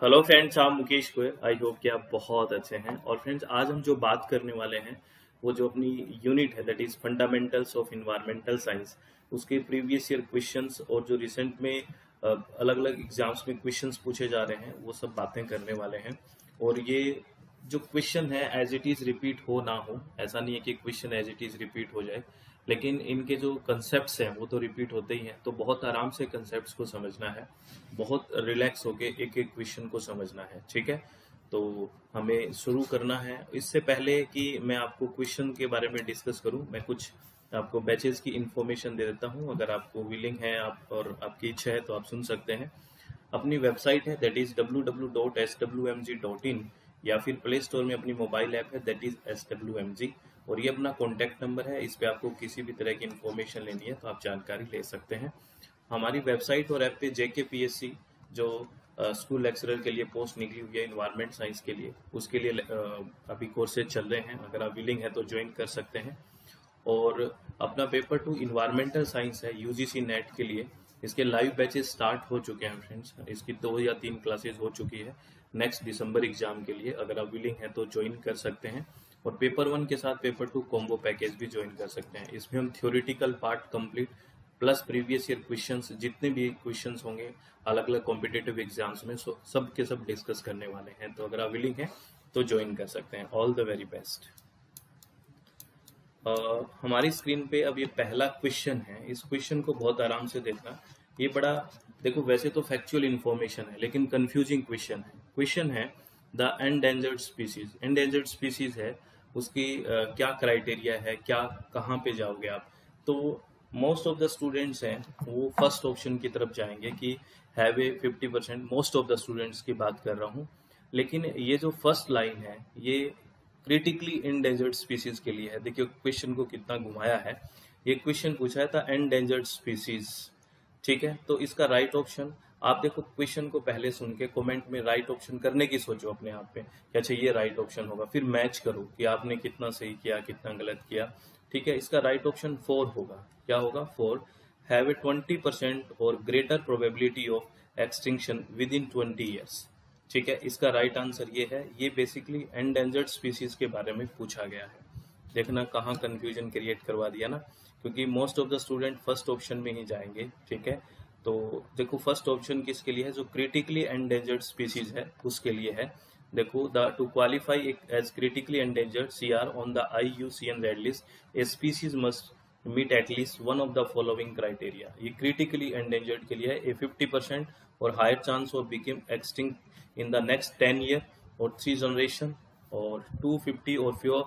Hello friends, आप Mukesh Goyal. I hope कि आप बहुत अच्छे हैं। और फ्रेंड्स, आज हम जो बात करने वाले हैं वो जो अपनी यूनिट है that is fundamentals of environmental science, उसके प्रीवियस ईयर क्वेश्चंस और जो रिसेंट में अलग अलग एग्जाम्स में क्वेश्चंस पूछे जा रहे हैं वो सब बातें करने वाले हैं। और ये जो क्वेश्चन है एज इट इज रिपीट हो ना हो, ऐसा नहीं है कि question as it is repeat हो जाए, लेकिन इनके जो कंसेप्ट्स हैं वो तो रिपीट होते ही हैं। तो बहुत आराम से कंसेप्ट्स को समझना है, बहुत रिलैक्स होके एक एक क्वेश्चन को समझना है। ठीक है, तो हमें शुरू करना है। इससे पहले कि मैं आपको क्वेश्चन के बारे में डिस्कस करूं, मैं कुछ आपको बैचेस की इंफॉर्मेशन दे देता हूं। अगर आपको विलिंग है आप और आपकी इच्छा है तो आप सुन सकते हैं। अपनी वेबसाइट है दैट इज www.swmg.in, या फिर प्ले स्टोर में अपनी मोबाइल ऐप है दैट इज SWMG, और ये अपना कॉन्टैक्ट नंबर है। इस पे आपको किसी भी तरह की इंफॉर्मेशन लेनी है तो आप जानकारी ले सकते हैं। हमारी वेबसाइट और ऐप पे JKPSC जो स्कूल लेक्चरर के लिए पोस्ट निकली हुई है इन्वायरमेंट साइंस के लिए, उसके लिए अभी कोर्सेज चल रहे हैं। अगर आप विलिंग है तो ज्वाइन कर सकते हैं। और अपना पेपर 2 इन्वायरमेंटल साइंस है UGC नेट के लिए, इसके लाइव बैचेस स्टार्ट हो चुके हैं फ्रेंड्स। इसकी 2 या 3 क्लासेस हो चुकी है नेक्स्ट दिसंबर एग्जाम के लिए। अगर आप विलिंग है तो ज्वाइन कर सकते हैं। और पेपर 1 के साथ पेपर 2 कॉम्बो पैकेज भी ज्वाइन कर सकते हैं। इसमें हम theoretical part complete plus previous year questions, जितने भी क्वेश्चंस होंगे अलग अलग कॉम्पिटेटिव एग्जाम्स में, सब के सब डिस्कस करने वाले हैं। तो अगर आप विलिंग है तो ज्वाइन कर सकते हैं। All the very best. हमारी स्क्रीन पे अब ये पहला क्वेश्चन है। इस क्वेश्चन को बहुत आराम से देखना। ये बड़ा, देखो वैसे तो फैक्चुअल इंफॉर्मेशन है लेकिन कंफ्यूजिंग क्वेश्चन है। क्वेश्चन है the endangered species. Endangered species है, उसकी क्या क्राइटेरिया है, क्या कहाँ पे जाओगे आप। तो मोस्ट ऑफ द स्टूडेंट्स हैं वो फर्स्ट ऑप्शन की तरफ जाएंगे कि have a 50%। Most of the students की बात कर रहा हूँ, लेकिन ये जो फर्स्ट लाइन है ये क्रिटिकली इंडेंजर्ड स्पीसीज के लिए है। देखिए क्वेश्चन को कितना घुमाया है। ये क्वेश्चन पूछा है था एंडेंजर्ड स्पीसीज, ठीक है। तो इसका राइट ऑप्शन, आप देखो क्वेश्चन को पहले सुन के कमेंट में राइट ऑप्शन करने की सोचो अपने आप पे कि अच्छा ये राइट ऑप्शन होगा, फिर मैच करो कि आपने कितना सही किया कितना गलत किया। ठीक है, इसका राइट ऑप्शन 4 होगा। क्या होगा? 4 हैव ए 20% और greater probability of extinction with in 20 years. ठीक है, इसका राइट आंसर ये है। ये बेसिकली एंडेंजर्ड स्पीसीज के बारे में पूछा गया है। देखना कहाँ कंफ्यूजन क्रिएट करवा दिया ना, क्योंकि most of the student first option में ही जाएंगे। ठीक है, तो देखो फर्स्ट ऑप्शन किसके लिए है? जो क्रिटिकली एंडेंजर्ड स्पीसीज है उसके लिए है। देखो the to qualify as critically endangered CR on the IUCN red list a species must meet at least one of the following criteria. ये क्रिटिकली एंडेंजर्ड के लिए है। ए 50% और higher chance of become extinct in the next 10 year और 3 generation, और 250 और fewer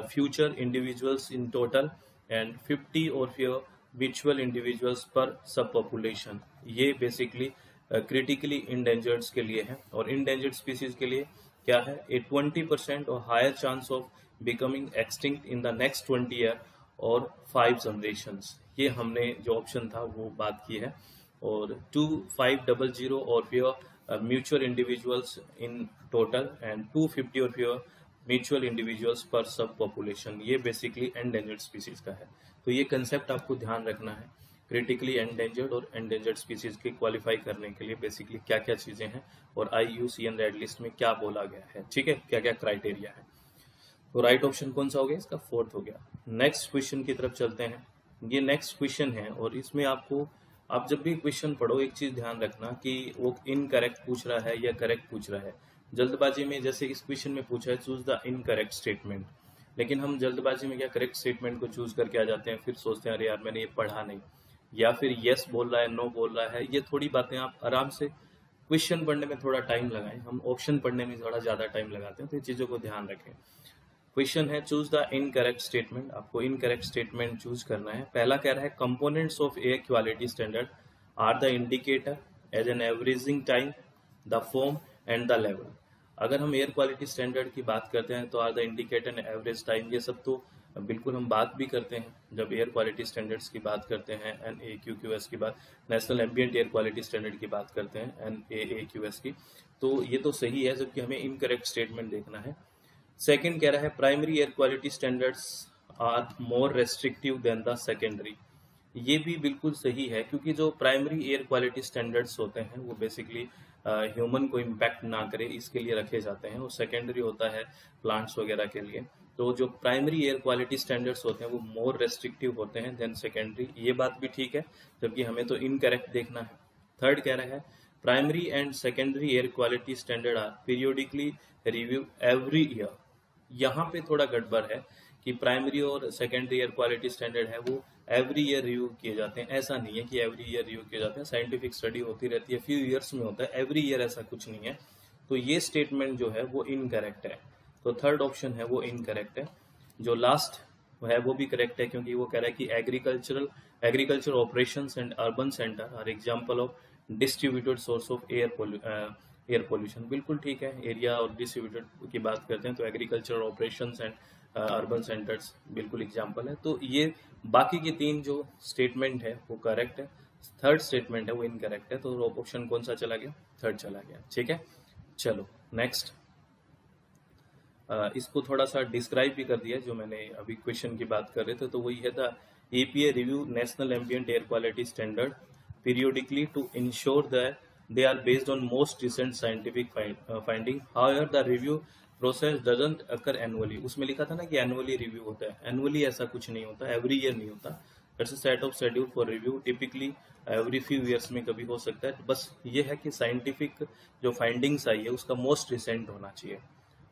future individuals in total, and 50 or fewer virtual individuals per सब population। ये बेसिकली क्रिटिकली इंडेंजर्ड के लिए है। और इंडेंजर्ड स्पीसीज के लिए क्या है? ए 20% और higher chance of becoming extinct in the next 20 year और 5 जनरेशंस। ये हमने जो ऑप्शन था वो बात की है। और 2500 और fewer mutual individuals in total, and 250 और fewer म्यूचुअल इंडिविजुअल्स पर सब पॉपुलेशन। ये बेसिकली एंडेंजर्ड स्पीसीज का है। तो ये कंसेप्ट आपको ध्यान रखना है। क्रिटिकली एंडेंजर्ड और एंडेंजर्ड स्पीसीज के क्वालिफाई करने के लिए बेसिकली क्या क्या चीजें हैं और IUCN रेड लिस्ट में क्या बोला गया है। ठीक है, क्या क्या क्राइटेरिया है। तो राइट ऑप्शन कौन सा हो गया? इसका 4th हो गया। नेक्स्ट क्वेश्चन की तरफ चलते हैं। ये नेक्स्ट क्वेश्चन है और इसमें आपको, आप जब भी क्वेश्चन पढ़ो एक चीज ध्यान रखना कि वो इनकरेक्ट पूछ रहा है या करेक्ट पूछ रहा है। जल्दबाजी में जैसे इस क्वेश्चन में पूछा है चूज द इनकरेक्ट स्टेटमेंट, लेकिन हम जल्दबाजी में क्या करेक्ट स्टेटमेंट को चूज करके आ जाते हैं, फिर सोचते हैं अरे यार मैंने ये पढ़ा नहीं, या फिर यस बोल रहा है नो बोल रहा है। ये थोड़ी बातें आप आराम से, क्वेश्चन पढ़ने में थोड़ा टाइम लगाएं, हम ऑप्शन पढ़ने में थोड़ा ज्यादा टाइम लगाते हैं, तो ये चीजों को ध्यान रखें। क्वेश्चन है चूज द इनकरेक्ट स्टेटमेंट। आपको इनकरेक्ट स्टेटमेंट चूज करना है। पहला कह रहा है components of air quality standard are the indicator as an averaging time, the form and the level. अगर हम एयर क्वालिटी स्टैंडर्ड की बात करते हैं तो are the indicator and average time, ये सब तो बिल्कुल हम बात भी करते हैं जब एयर क्वालिटी स्टैंडर्ड्स की बात करते हैं। NAAQS की बात, national ambient air quality standard की बात करते हैं NAAQS की। तो ये तो सही है, जबकि हमें इनकरेक्ट स्टेटमेंट देखना है। सेकंड कह रहा है primary air quality standards are more restrictive than the secondary. ये भी बिल्कुल सही है, क्योंकि जो प्राइमरी एयर क्वालिटी स्टैंडर्ड्स होते हैं वो बेसिकली ह्यूमन को इम्पैक्ट ना करे इसके लिए रखे जाते हैं, और सेकेंडरी होता है प्लांट्स वगैरह के लिए। तो जो प्राइमरी एयर क्वालिटी स्टैंडर्ड्स होते हैं वो मोर रेस्ट्रिक्टिव होते हैं देन सेकेंडरी, ये बात भी ठीक है, जबकि हमें तो इनकरेक्ट देखना है। थर्ड कह रहा है primary and secondary air quality standard are periodically review every year. यहाँ पे थोड़ा गड़बड़ है कि प्राइमरी और सेकेंडरी एयर क्वालिटी स्टैंडर्ड है वो एवरी ईयर रिव्यू किए जाते हैं, ऐसा नहीं है कि एवरी ईयर रिव्यू किए जाते हैं। साइंटिफिक स्टडी होती रहती है, फ्यू ईयर्स में होता है, एवरी ईयर ऐसा कुछ नहीं है। तो ये स्टेटमेंट जो है वो इनकरेक्ट है, तो थर्ड ऑप्शन है वो इनकरेक्ट है। जो लास्ट है वो भी करेक्ट है, क्योंकि वो कह रहा है कि agriculture operations and urban centre are example of distributed source of air pollution. बिल्कुल ठीक है, एरिया और डिस्ट्रीब्यूटेड की बात करते हैं तो agriculture operations and urban centres बिल्कुल एग्जांपल है। तो ये बाकी के तीन जो स्टेटमेंट है वो करेक्ट है, थर्ड स्टेटमेंट है वो इनकरेक्ट है। तो ऑप्शन कौन सा चला गया? थर्ड चला गया। ठीक है, चलो नेक्स्ट। इसको थोड़ा सा डिस्क्राइब भी कर दिया जो मैंने अभी क्वेश्चन की बात कर रहे थे, तो वही है the EPA review national ambient air quality standard periodically to ensure that they are based on most recent scientific finding. However, the review process doesn't occur annually. उसमें लिखा था ना कि annually review होता है, annually ऐसा कुछ नहीं होता, every year नहीं होता। It's a set of schedule for review, typically every few years में कभी हो सकता है। बस ये है कि scientific जो findings आई है उसका most recent होना चाहिए,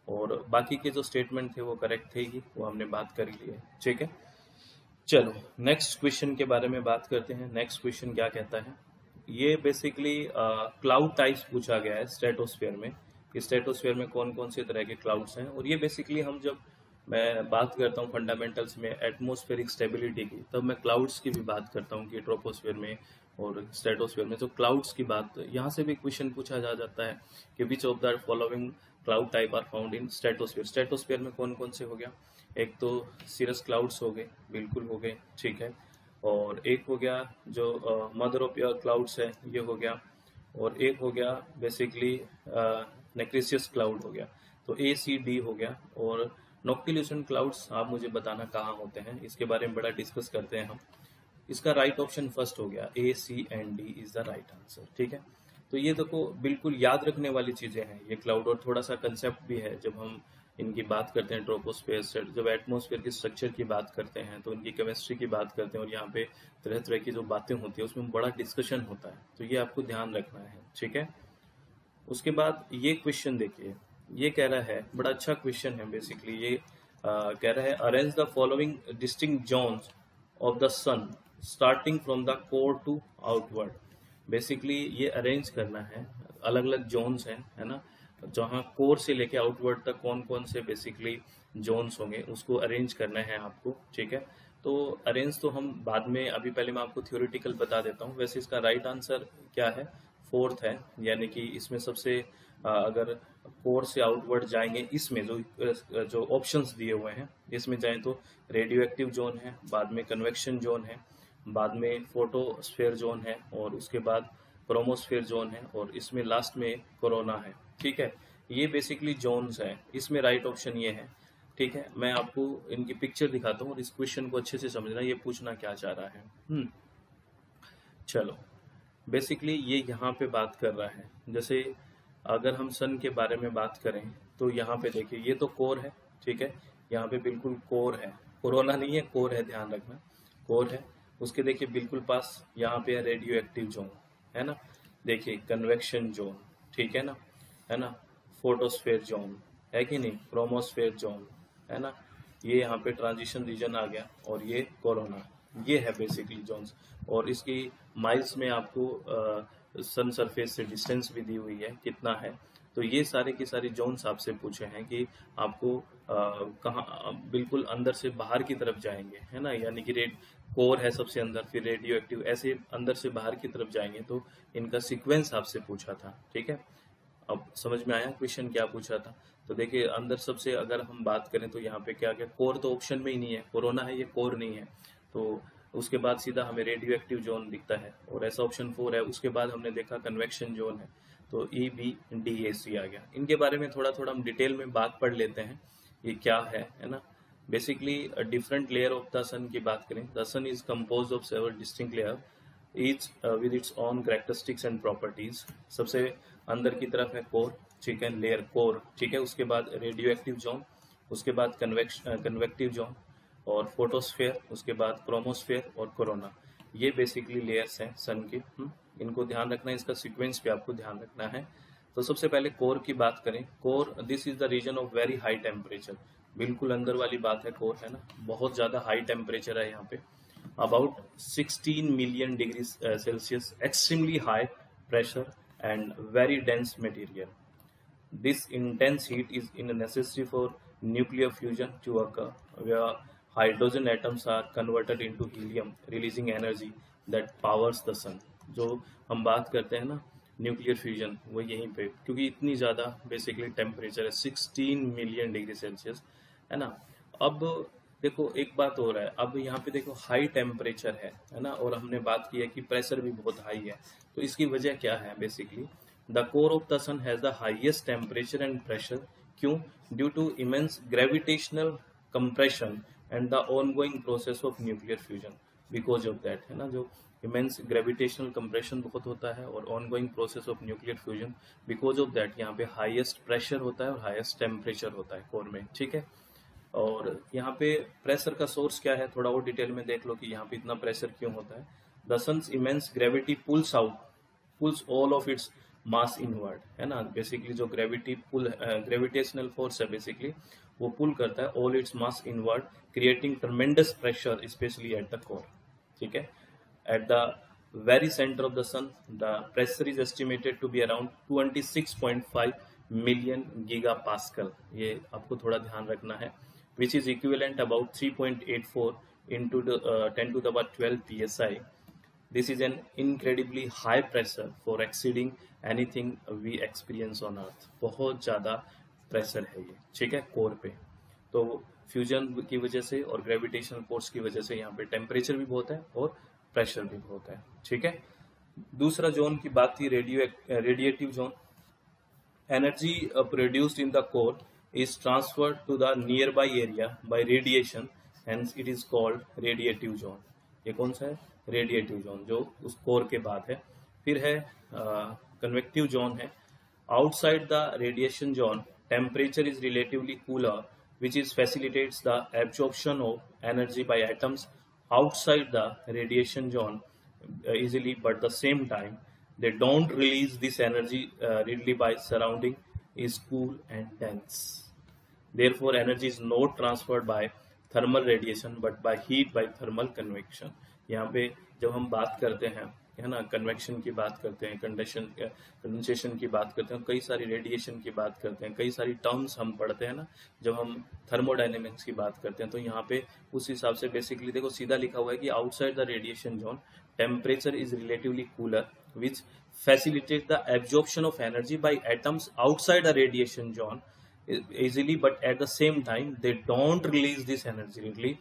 और बाकी के जो स्टेटमेंट थे वो करेक्ट थे ही, वो हमने बात कर ली है। ठीक है, चलो नेक्स्ट क्वेश्चन के बारे में बात करते हैं। नेक्स्ट क्वेश्चन क्या कहता है? ये बेसिकली क्लाउड टाइप्स पूछा गया है स्ट्रेटोस्फेयर में, कि स्ट्रेटोस्फेयर में कौन कौन से तरह के क्लाउड्स हैं। और ये बेसिकली हम जब मैं बात करता हूँ फंडामेंटल्स में एटमॉस्फेरिक स्टेबिलिटी की, तब मैं क्लाउड्स की भी बात करता हूँ कि ट्रोपोस्फेयर में और स्ट्रेटोस्फेयर में। तो क्लाउड्स की बात, यहाँ से भी क्वेश्चन पूछा जा जाता है कि which of the following cloud type are found in stratosphere. Stratosphere में कौन कौन से हो गया? एक तो सीरस क्लाउड्स हो गए, बिल्कुल हो गए, ठीक है। और एक हो गया जो मदर ऑफ एयर क्लाउड्स है, ये हो गया। और एक हो गया बेसिकली नेक्रिसियस क्लाउड हो गया। तो ACD हो गया। और नॉक्टिल्यूशन क्लाउड्स आप मुझे बताना कहाँ होते हैं, इसके बारे में बड़ा डिस्कस करते हैं हम। इसका राइट ऑप्शन फर्स्ट हो गया, ACD is the right answer. ठीक है, तो ये देखो बिल्कुल याद रखने वाली चीजें हैं ये क्लाउड, और थोड़ा सा कंसेप्ट भी है जब हम इनकी बात करते हैं। ट्रोपोस्फेयर से जब एटमॉस्फेयर की स्ट्रक्चर की बात करते हैं तो इनकी केमिस्ट्री की बात करते हैं, और यहाँ पे तरह तरह की जो बातें होती है उसमें बड़ा डिस्कशन होता है, तो ये आपको ध्यान रखना है। ठीक है, उसके बाद ये क्वेश्चन देखिए, ये कह रहा है, बड़ा अच्छा क्वेश्चन है बेसिकली। ये कह रहा है arrange the following distinct zones of the sun starting from the core to outward. Basically ये अरेंज करना है, अलग अलग जोन्स हैं, है ना, जहाँ कोर से लेके आउटवर्ड तक कौन कौन से बेसिकली जोन्स होंगे उसको अरेंज करना है आपको। ठीक है, तो अरेंज तो हम बाद में, अभी पहले मैं आपको थ्योरेटिकल बता देता हूँ। वैसे इसका राइट आंसर क्या है? फोर्थ है, यानी कि इसमें सबसे अगर कोर से आउटवर्ड जाएंगे, इसमें जो ऑप्शंस दिए हुए हैं इसमें जाएं तो रेडियो एक्टिव जोन है, बाद में कन्वेक्शन जोन है, बाद में फोटोस्फेयर जोन है, और उसके बाद क्रोमोस्फेयर जोन है, और इसमें लास्ट में कोरोना है। ठीक है, ये बेसिकली जोन्स है, इसमें राइट ऑप्शन ये है। ठीक है, मैं आपको इनकी पिक्चर दिखाता हूँ और इस क्वेश्चन को अच्छे से समझना, ये पूछना क्या चाह रहा है। चलो, बेसिकली ये यहाँ पे बात कर रहा है, जैसे अगर हम सन के बारे में बात करें तो यहाँ पे देखिए ये तो कोर है। ठीक है, यहाँ पे बिल्कुल कोर है, कोरोना नहीं है, कोर है, ध्यान रखना, कोर है। उसके देखिए बिल्कुल पास यहाँ पे है रेडियो एक्टिव जोन, है ना, देखिए कन्वेक्शन जोन, ठीक है ना, फोटोस्फेयर जोन है कि नहीं, क्रोमोस्फेयर जोन है ना, ये यहाँ पे ट्रांजिशन रीजन आ गया, और ये कोरोना, ये है बेसिकली जोन्स। और इसकी माइल्स में आपको सन सरफेस से डिस्टेंस भी दी हुई है कितना है। तो ये सारे की सारी जोन्स आपसे पूछे हैं कि आपको कहाँ बिल्कुल अंदर से बाहर की तरफ जाएंगे, है ना, यानी कि कोर है सबसे अंदर, फिर रेडियो एक्टिव, ऐसे अंदर से बाहर की तरफ जाएंगे, तो इनका सीक्वेंस आपसे पूछा था। ठीक है, अब समझ में आया क्वेश्चन क्या पूछा था? तो देखिए अंदर सबसे अगर हम बात करें तो यहाँ पे क्या क्या, कोर तो ऑप्शन में ही नहीं है, कोरोना है, ये कोर नहीं है। तो उसके बाद सीधा हमें रेडियो एक्टिव जोन दिखता है, और ऐसा ऑप्शन 4 है। उसके बाद हमने देखा कन्वेक्शन जोन है, तो EBDAC आ गया। इनके बारे में थोड़ा थोड़ा हम डिटेल में बात पढ़ लेते हैं, ये क्या है ना। Basically different layer of the sun की बात करें, the sun is compose of several distinct layer each with its own characteristics and properties। सबसे अंदर की तरफ है कोर, ठीक है, लेयर कोर, ठीक है, उसके बाद रेडियो एक्टिव जोन, उसके बाद कन्वेक्टिव जोन और फोटोस्फेयर, उसके बाद क्रोमोस्फेयर और कोरोना। ये बेसिकली लेयर्स हैं सन की। इनको ध्यान रखना है, इसका सीक्वेंस पे आपको ध्यान रखना है। तो सबसे पहले कोर की बात करें। Core, this is the region of very high temperature. बिल्कुल अंदर वाली बात है कोर, है ना, बहुत ज़्यादा हाई टेम्परेचर है यहाँ पे, about 16 million degrees Celsius, extremely high pressure and very dense material. This intense heat is necessary for nuclear fusion to occur, where hydrogen atoms are converted into helium, releasing energy that powers the sun. जो हम बात करते हैं ना nuclear fusion, वो यहीं पे, क्योंकि इतनी ज़्यादा बेसिकली टेम्परेचर है 16 मिलियन डिग्री सेल्सियस, है ना। अब देखो एक बात हो रहा है, अब यहाँ पे देखो हाई टेम्परेचर है ना, और हमने बात की है कि प्रेशर भी बहुत हाई है। तो इसकी वजह क्या है? Basically the core of the sun has the highest temperature and pressure. क्यों? Due to immense gravitational compression and the ongoing process of nuclear fusion. Because of that, है ना, जो इमेंस ग्रेविटेशनल कंप्रेशन बहुत होता है और ongoing process of nuclear fusion, because of that यहाँ पे हाईएस्ट प्रेशर होता है और हाईएस्ट टेम्परेचर होता है कोर में, ठीक है। और यहाँ पे प्रेशर का सोर्स क्या है, थोड़ा और डिटेल में देख लो कि यहाँ पे इतना प्रेशर क्यों होता है। The sun's immense gravity pulls all of its mass inward, है ना। बेसिकली जो ग्रेविटेशनल फोर्स है बेसिकली वो पुल करता है all it's mass inward, creating tremendous pressure specially at the core, ठीक है। At the very center of the sun, the pressure is estimated to be around 26.5 million gigapascal. ये आपको थोड़ा ध्यान रखना है, which is equivalent about 3.84 into the 10 to the power 12 psi. This is an incredibly high pressure for exceeding anything we experience on earth. बहुत ज़्यादा pressure है ये, ठीक है, कोर पे। तो फ्यूजन की वजह से और ग्रेविटेशनल फोर्स की वजह से यहाँ पे टेम्परेचर भी बहुत है और प्रेशर भी बहुत है, ठीक है। दूसरा जोन की बात थी radiative zone. Energy produced in the core is transferred to the nearby area by radiation, hence it is called radiative zone. ये कौन सा है? रेडिएटिव जोन, जो उस कोर के बाद है। फिर है कन्वेक्टिव जोन है। Outside the radiation zone temperature is relatively cooler, which is facilitates the absorption of energy by atoms outside the radiation zone easily, but at the same time they don't release this energy readily by surrounding is cool and dense. Therefore energy is not transferred by thermal radiation but by heat by thermal convection. यहाँ पे जब हम बात करते हैं, है ना, convection की बात करते हैं, कंडेंसेशन की बात करते हैं, कई सारी रेडिएशन की बात करते हैं, कई सारी टर्म्स हम पढ़ते हैं ना जब हम थर्मोडायनेमिक्स की बात करते हैं। तो यहाँ पे उस हिसाब से बेसिकली देखो सीधा लिखा हुआ है कि outside the radiation zone temperature is relatively cooler which facilitate the absorption of energy by atoms outside the radiation zone easily, but at the same time they don't release this energy readily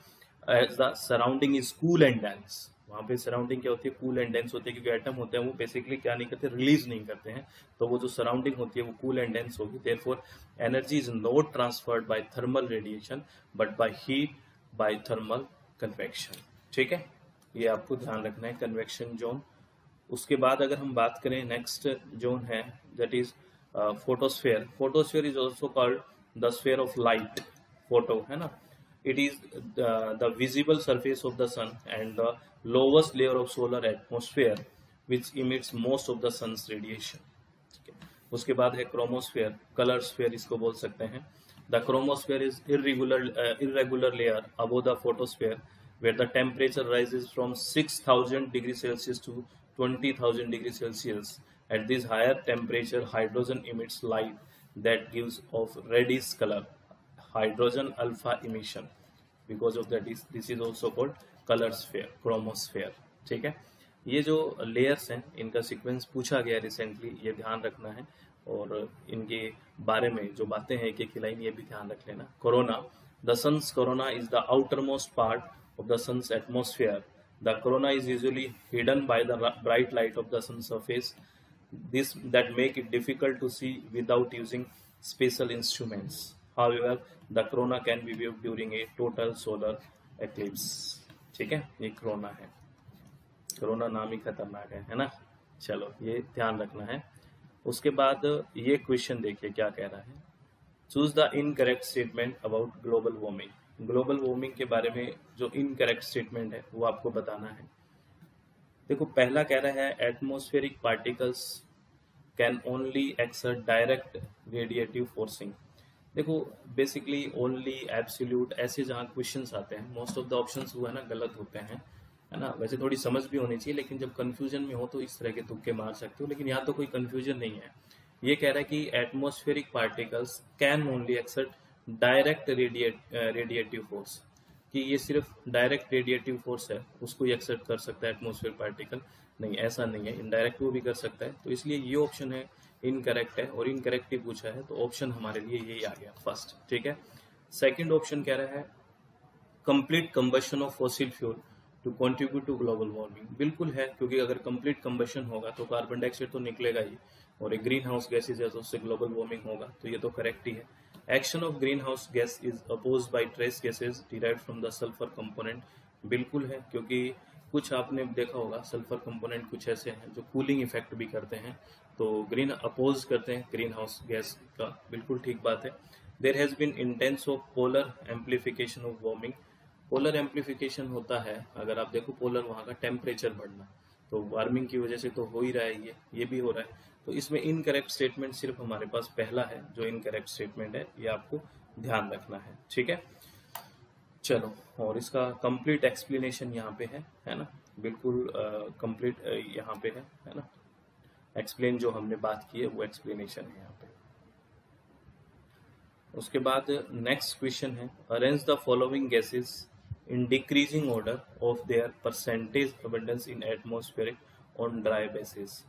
as the surrounding is cool and dense. वहाँ पे surrounding क्या होती है? Cool and dense होती है, क्योंकि atom होते हैं वो बेसिकली क्या नहीं करते, रिलीज नहीं करते हैं। तो वो जो सराउंडिंग होती है वो कूल एंड डेंस होगी। Therefore energy is not transferred by thermal radiation but by heat by thermal convection, ठीक है। ये आपको ध्यान रखना है, कन्वेक्शन जोन। उसके बाद अगर हम बात करें नेक्स्ट जोन है that is photosphere. Photosphere is also called the sphere of light, photo, है ना। It is the visible surface of the sun and the lowest layer of solar atmosphere which emits most of the sun's radiation. ठीक है। उसके बाद है chromosphere, colour sphere इसको बोल सकते हैं। The chromosphere is irregular layer above the photosphere where the temperature rises from 6,000 degrees Celsius to 20,000 degrees Celsius. At this higher temperature, hydrogen emits light that gives off reddish color. Hydrogen alpha emission, because of that this is also called color sphere, chromosphere, ठीक है। ये जो layers हैं इनका sequence पूछा गया recently, ये ध्यान रखना है, और इनके बारे में जो बातें हैं एक एक लाइन ये भी ध्यान रख लेना। Corona, the sun's corona is the outer most part of the sun's atmosphere. The corona is usually hidden by the bright light of the sun surface, this that make it difficult to see without using special instruments. However, the corona can be viewed during a total solar eclipse. ठीक है, ये corona है। Corona नाम ही खतरनाक है ना। चलो ये ध्यान रखना है। उसके बाद ये क्वेश्चन देखिए क्या कह रहा है, choose the incorrect statement about global warming. Global warming के बारे में जो इनकरेक्ट स्टेटमेंट है वो आपको बताना है। देखो पहला कह रहा है atmospheric particles can only exert direct radiative forcing. देखो बेसिकली ओनली, एब्सोल्यूट, ऐसे जहाँ क्वेश्चंस आते हैं मोस्ट ऑफ द ऑप्शंस वो है ना गलत होते हैं, है ना। वैसे थोड़ी समझ भी होनी चाहिए, लेकिन जब कंफ्यूजन में हो तो इस तरह के तुक्के मार सकते हो, लेकिन यहाँ तो कोई कंफ्यूजन नहीं है। ये कह रहा है कि atmospheric particles can only exert direct radiative force, कि ये सिर्फ डायरेक्ट रेडिएटिव फोर्स है उसको ही एक्सर्ट कर सकता है एटमॉस्फेयर पार्टिकल। नहीं, ऐसा नहीं है, इनडायरेक्ट वो भी कर सकता है। तो इसलिए ये ऑप्शन है इनकरेक्ट है, और इनकरेक्ट ही पूछा है तो ऑप्शन हमारे लिए यही आ गया फर्स्ट, ठीक है। सेकंड ऑप्शन कह रहा है complete combustion of fossil fuel to contribute to global warming. बिल्कुल है, क्योंकि अगर कंप्लीट कंबशन होगा तो कार्बन डाइऑक्साइड तो निकलेगा ही, और एक ग्रीन हाउस गैसेज है तो उससे ग्लोबल वार्मिंग होगा, तो ये तो करेक्ट ही है। Action of green house gas is oppose by trace gases derived from the sulphur component. बिल्कुल है, क्योंकि कुछ आपने देखा होगा सल्फर कंपोनेंट कुछ ऐसे हैं जो कूलिंग इफेक्ट भी करते हैं, तो ग्रीन अपोज करते हैं ग्रीन हाउस गैस का, बिल्कुल ठीक बात है। There has been intense of polar amplification of warming. Polar amplification होता है, अगर आप देखो पोलर वहाँ का टेम्परेचर बढ़ना, तो वार्मिंग की वजह से तो हो ही रहा है, ये भी हो रहा है। तो इसमें इनकरेक्ट स्टेटमेंट सिर्फ हमारे पास पहला है जो इनकरेक्ट स्टेटमेंट है, ये आपको ध्यान रखना है, ठीक है। चलो, और इसका कंप्लीट एक्सप्लेनेशन यहाँ पे है ना, बिल्कुल कंप्लीट यहाँ पे है ना, एक्सप्लेन जो हमने बात की है वो एक्सप्लेनेशन है यहाँ पे। उसके बाद नेक्स्ट क्वेश्चन है arrange the following gases in decreasing order of their percentage abundance in atmospheric on dry basis,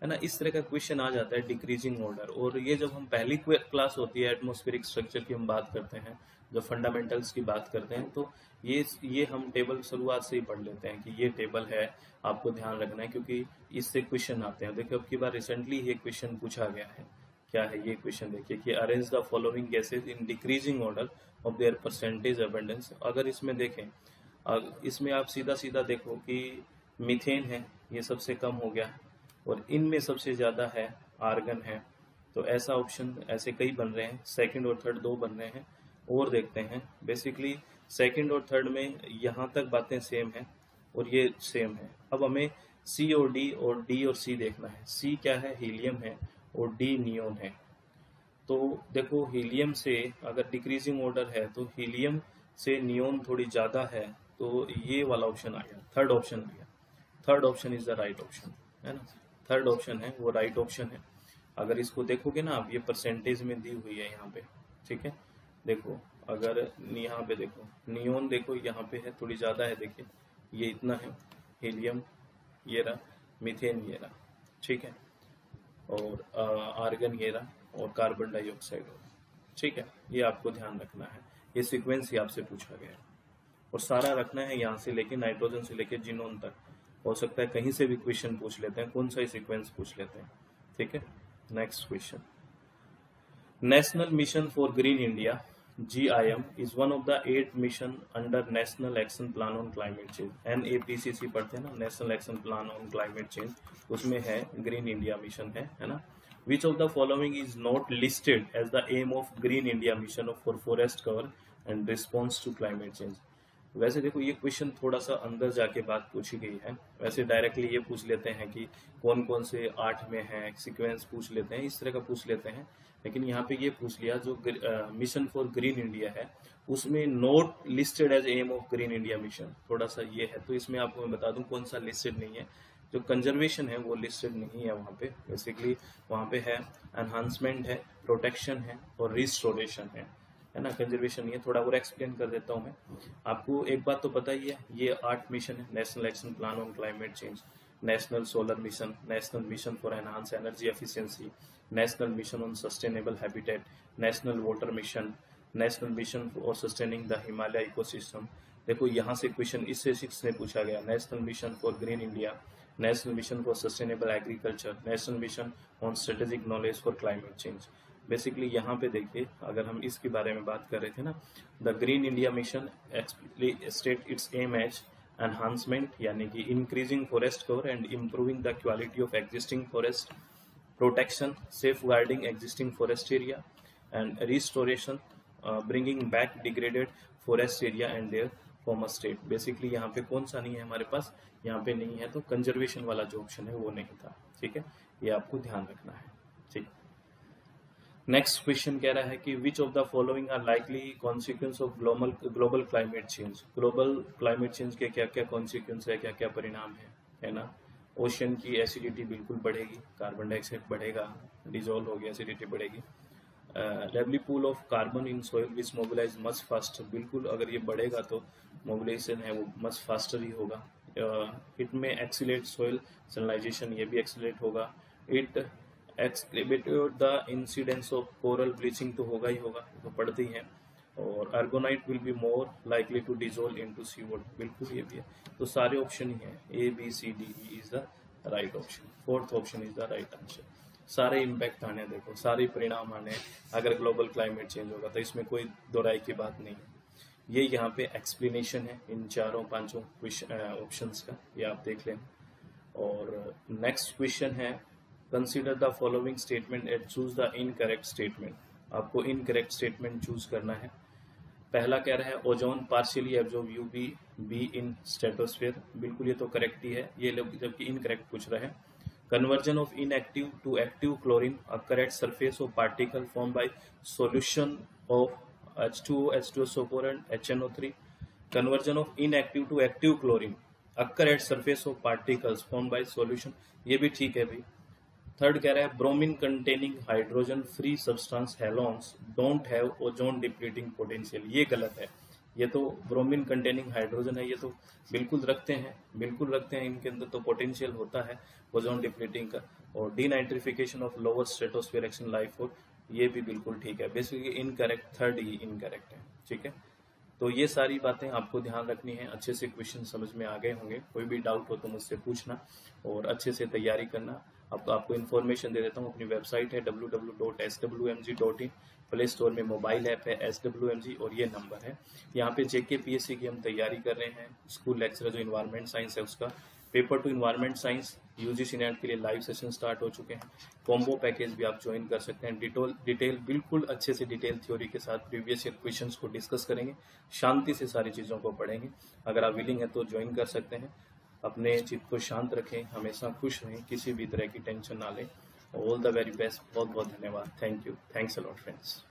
है ना। इस तरह का क्वेश्चन आ जाता है डिक्रीजिंग ऑर्डर, और ये जब हम पहली क्लास होती है एटमॉस्फेरिक स्ट्रक्चर की हम बात करते हैं, जब फंडामेंटल्स की बात करते हैं, तो ये हम टेबल शुरुआत से ही पढ़ लेते हैं कि ये टेबल है, आपको ध्यान रखना है, क्योंकि इससे क्वेश्चन आते हैं। देखिए अब की बार रिसेंटली ये क्वेश्चन पूछा गया है, क्या है ये क्वेश्चन देखिए कि arrange the following gases in decreasing order of their percentage abundance. अगर इसमें देखें, इसमें आप सीधा सीधा देखो कि मीथेन है, ये सबसे कम हो गया, और इनमें सबसे ज़्यादा है आर्गन है, तो ऐसा ऑप्शन ऐसे कई बन रहे हैं, सेकंड और थर्ड दो बन रहे हैं। और देखते हैं बेसिकली सेकंड और थर्ड में यहाँ तक बातें सेम है और ये सेम है। अब हमें सी और डी और सी देखना है। सी क्या है, हीलियम है, और डी नियोन है। तो देखो हीलियम से अगर डिक्रीजिंग ऑर्डर है तो हीलियम से नियोन थोड़ी ज़्यादा है, तो ये वाला ऑप्शन आ गया, थर्ड ऑप्शन आ गया। Third option is the right option, है ना। थर्ड ऑप्शन है वो राइट ऑप्शन है। अगर इसको देखोगे ना आप, ये परसेंटेज में दी हुई है यहाँ पे, ठीक है। देखो अगर यहाँ पे देखो नियोन, देखो यहाँ पे है थोड़ी ज़्यादा है, देखिए ये इतना है, हीलियम ये रहा, मीथेन ये रहा, ठीक है, और आर्गन ये रहा, और कार्बन डाइऑक्साइड हो रहा, ठीक है। ये आपको ध्यान रखना है, ये सीक्वेंस ही आपसे पूछा गया है, और सारा रखना है यहाँ से लेके नाइट्रोजन से लेके जिनोन तक। हो सकता है कहीं से भी क्वेश्चन पूछ लेते हैं, कौन सा ही सीक्वेंस पूछ लेते हैं, ठीक है। Next question, national mission for green India GIM is one of the 8 mission under National Action Plan on Climate Change। NAPCC पढ़ते हैं ना, national action plan on climate change, उसमें है ग्रीन इंडिया मिशन है ना। Which of the following is not listed as the aim of green India mission for forest cover and response to climate change. वैसे देखो ये question थोड़ा सा अंदर जाके बात पूछी गई है, वैसे डायरेक्टली ये पूछ लेते हैं कि कौन कौन से 8 में है, सीक्वेंस पूछ लेते हैं, इस तरह का पूछ लेते हैं, लेकिन यहाँ पे ये पूछ लिया जो मिशन फॉर ग्रीन इंडिया है उसमें not listed as aim of green India mission, थोड़ा सा ये है। तो इसमें आपको मैं बता दूं कौन सा लिस्टेड नहीं है, जो कंजर्वेशन है वो लिस्टेड नहीं है वहाँ पे। बेसिकली वहाँ पे है एनहांसमेंट है, प्रोटेक्शन है, और रिस्टोरेशन है ना। कंजर्वेशन ये थोड़ा और एक्सप्लेन कर देता हूँ मैं आपको। एक बात तो पता ही है, ये 8 मिशन है, national action plan on climate change, national solar mission, national mission for enhance energy efficiency, national mission on sustainable habitat, national water mission, national mission for sustaining the Himalaya ecosystem. देखो यहाँ से क्वेश्चन इससे 6 में पूछा गया, national mission for green India, national mission for sustainable agriculture, national mission on strategic knowledge for climate change. Basically यहाँ पे देखिए, अगर हम इसके बारे में बात कर रहे थे ना, the green India mission state its aim as enhancement, यानी कि increasing forest cover and improving the quality of existing forest, protection, safeguarding existing forest area, and restoration, bringing back degraded forest area and their former state. Basically यहाँ पे कौन सा नहीं है हमारे पास, यहाँ पे नहीं है, तो कंजर्वेशन वाला जो ऑप्शन है वो नहीं था, ठीक है, ये आपको ध्यान रखना है, ठीक। नेक्स्ट क्वेश्चन कह रहा है कि which of the following are likely consequence of global climate change. Global climate change के क्या क्या कॉन्सिक्वेंस है, क्या क्या परिणाम है ना। ओशन की एसिडिटी बिल्कुल बढ़ेगी, कार्बन डाइऑक्साइड बढ़ेगा, डिजोल्व होगी, एसिडिटी बढ़ेगी। लेवली pool of carbon in soil which mobilize much faster, बिल्कुल अगर ये बढ़ेगा तो मोबिलाइजेशन है वो मच फास्टर ही होगा। इट में एक्सीलेट सोइल सैलिनाइजेशन, ये भी एक्सीलेट होगा। It exacerbated the incidence of coral bleaching, तो होगा ही होगा, तो पढ़ते ही है। और aragonite will be more likely to dissolve into sea water, बिल्कुल ये भी है। तो सारे ऑप्शन ही है, A B C D E is the right option, fourth option is the right answer. सारे इम्पैक्ट आने, देखो सारे परिणाम आने अगर ग्लोबल क्लाइमेट चेंज होगा, तो इसमें कोई दोहराई की बात नहीं है। ये यहाँ पे एक्सप्लेनेशन है इन चारों पांचों ऑप्शंस का, ये आप देख लें। और नेक्स्ट क्वेश्चन है consider the following statement and choose the incorrect statement. आपको इनकरेक्ट स्टेटमेंट चूज करना है। पहला कह रहा है ozone partially absorb UV be in stratosphere, बिल्कुल ये तो करेक्ट ही है, ये लोग जबकि इनकरेक्ट पूछ रहे हैं। Conversion of inactive to active chlorine occur at surface of particle form by solution of H2O, H2SO4 and HNO3. Conversion of inactive to active chlorine occur at surface of particles formed by solution, ये भी ठीक है भाई। Third कह रहा है bromine containing hydrogen free substance halons don't have ozone depleting potential, ये गलत है। ये तो ब्रोमीन कंटेनिंग हाइड्रोजन है, ये तो बिल्कुल रखते हैं, बिल्कुल रखते हैं, इनके अंदर तो पोटेंशियल होता है ओजोन डिप्लीटिंग का। और denitrification of lower stratosphere action life और ये भी बिल्कुल ठीक है। बेसिकली इनकरेक्ट, थर्ड ही इनकरेक्ट है, ठीक है। तो ये सारी बातें आपको ध्यान रखनी है। अच्छे से क्वेश्चन समझ में आ गए होंगे, कोई भी डाउट हो तो मुझसे पूछना और अच्छे से तैयारी करना। आपको इन्फॉर्मेशन दे देता हूँ, अपनी वेबसाइट है www.swmg.in, प्ले स्टोर में मोबाइल ऐप है SWMG और ये नंबर है। यहाँ पे JKPSC की हम तैयारी कर रहे हैं, स्कूल लेक्चर जो इन्वायरमेंट साइंस है उसका, paper two environment science UGC net के लिए लाइव सेशन स्टार्ट हो चुके हैं। कॉम्बो पैकेज भी आप ज्वाइन कर सकते हैं। डिटेल बिल्कुल अच्छे से डिटेल थ्योरी के साथ प्रीवियस ईयर क्वेश्चंस को डिस्कस करेंगे, शांति से सारी चीज़ों को पढ़ेंगे। अगर आप विलिंग है तो ज्वाइन कर सकते हैं। अपने चित्त को शांत रखें, हमेशा खुश रहें, किसी भी तरह की टेंशन ना लें। ऑल द वेरी बेस्ट, बहुत बहुत धन्यवाद। Thank you, thanks a lot friends.